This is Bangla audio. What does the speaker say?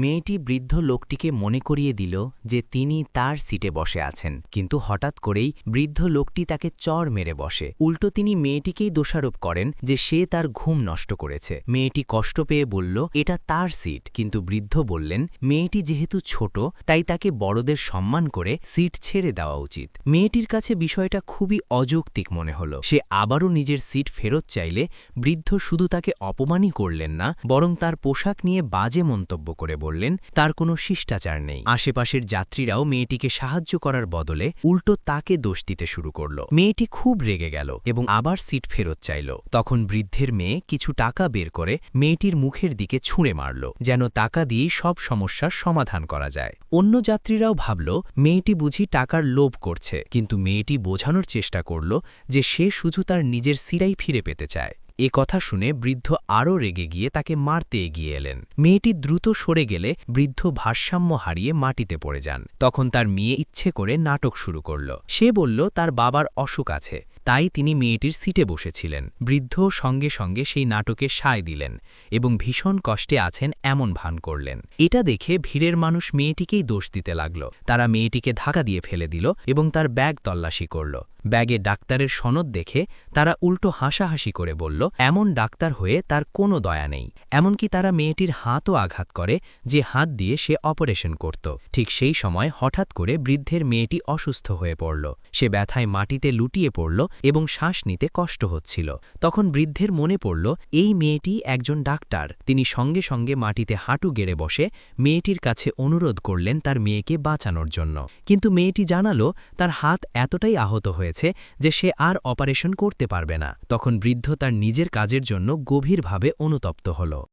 মেয়েটি বৃদ্ধ লোকটিকে মনে করিয়ে দিল যে তিনি তার সিটে বসে আছেন, কিন্তু হঠাৎ করেই বৃদ্ধ লোকটি তাকে চড় মেরে বসে। উল্টো তিনি মেয়েটিকেই দোষারোপ করেন যে সে তার ঘুম নষ্ট করেছে। মেয়েটি কষ্ট পেয়ে বলল এটা তার সিট, কিন্তু বৃদ্ধ বললেন মেয়েটি যেহেতু ছোট তাই তাকে বড়দের সম্মান করে সিট ছেড়ে দেওয়া উচিত। মেয়েটির কাছে বিষয়টা খুবই অযৌক্তিক মনে হলো। সে আবারও নিজের সিট ফেরত চাইলে বৃদ্ধ শুধু তাকে অপমানই করলেন না, বরং তার পোশাক নিয়ে বাজে মন্তব্য করে বললেন তার কোনো শিষ্টাচার নেই। আশেপাশের যাত্রীরাও মেয়েটিকে সাহায্য করার বদলে উল্টো তাকে দোষ দিতে শুরু করল। মেয়েটি খুব রেগে গেল এবং আবার সিট ফেরত চাইল। তখন বৃদ্ধের মেয়ে কিছু টাকা বের করে মেয়েটির মুখের দিকে ছুঁড়ে মারল, যেন টাকা দিয়েই সব সমস্যার সমাধান করা যায়। অন্য যাত্রীরাও ভাবল মেয়েটি বুঝি টাকার লোভ করছে, কিন্তু মেয়েটি বোঝানোর চেষ্টা করল যে সে শুধু তার নিজের সিটাই ফিরে পেতে চায়। এ কথা শুনে বৃদ্ধ আরও রেগে গিয়ে তাকে মারতে এগিয়ে এলেন। মেয়েটি দ্রুত সরে গেলে বৃদ্ধ ভারসাম্য হারিয়ে মাটিতে পড়ে যান। তখন তার মেয়ে ইচ্ছে করে নাটক শুরু করল। সে বলল তার বাবার অসুখ আছে, তাই তিনি মেয়েটির সিটে বসেছিলেন। বৃদ্ধ সঙ্গে সঙ্গে সেই নাটকে সায় দিলেন এবং ভীষণ কষ্টে আছেন এমন ভান করলেন। এটা দেখে ভিড়ের মানুষ মেয়েটিকেই দোষ দিতে লাগল। তারা মেয়েটিকে ধাক্কা দিয়ে ফেলে দিল এবং তার ব্যাগ তল্লাশি করল। ব্যাগে ডাক্তারের সনদ দেখে তারা উল্টো হাসাহাসি করে বলল এমন ডাক্তার হয়ে তার কোনো দয়া নেই। এমনকি তারা মেয়েটির হাতও আঘাত করে, যে হাত দিয়ে সে অপারেশন করত। ঠিক সেই সময় হঠাৎ করে বৃদ্ধের মেয়েটি অসুস্থ হয়ে পড়ল। সে ব্যথায় মাটিতে লুটিয়ে পড়ল এবং শ্বাস নিতে কষ্ট হচ্ছিল। তখন বৃদ্ধের মনে পড়ল এই মেয়েটি একজন ডাক্তার। তিনি সঙ্গে সঙ্গে মাটিতে হাঁটু গেড়ে বসে মেয়েটির কাছে অনুরোধ করলেন তার মেয়েকে বাঁচানোর জন্য। কিন্তু মেয়েটি জানালো তার হাত এতটাই আহত হয়েছে যে সে আর অপারেশন করতে পারবে না। তখন বৃদ্ধ তার নিজের কাজের জন্য গভীরভাবে অনুতপ্ত হল।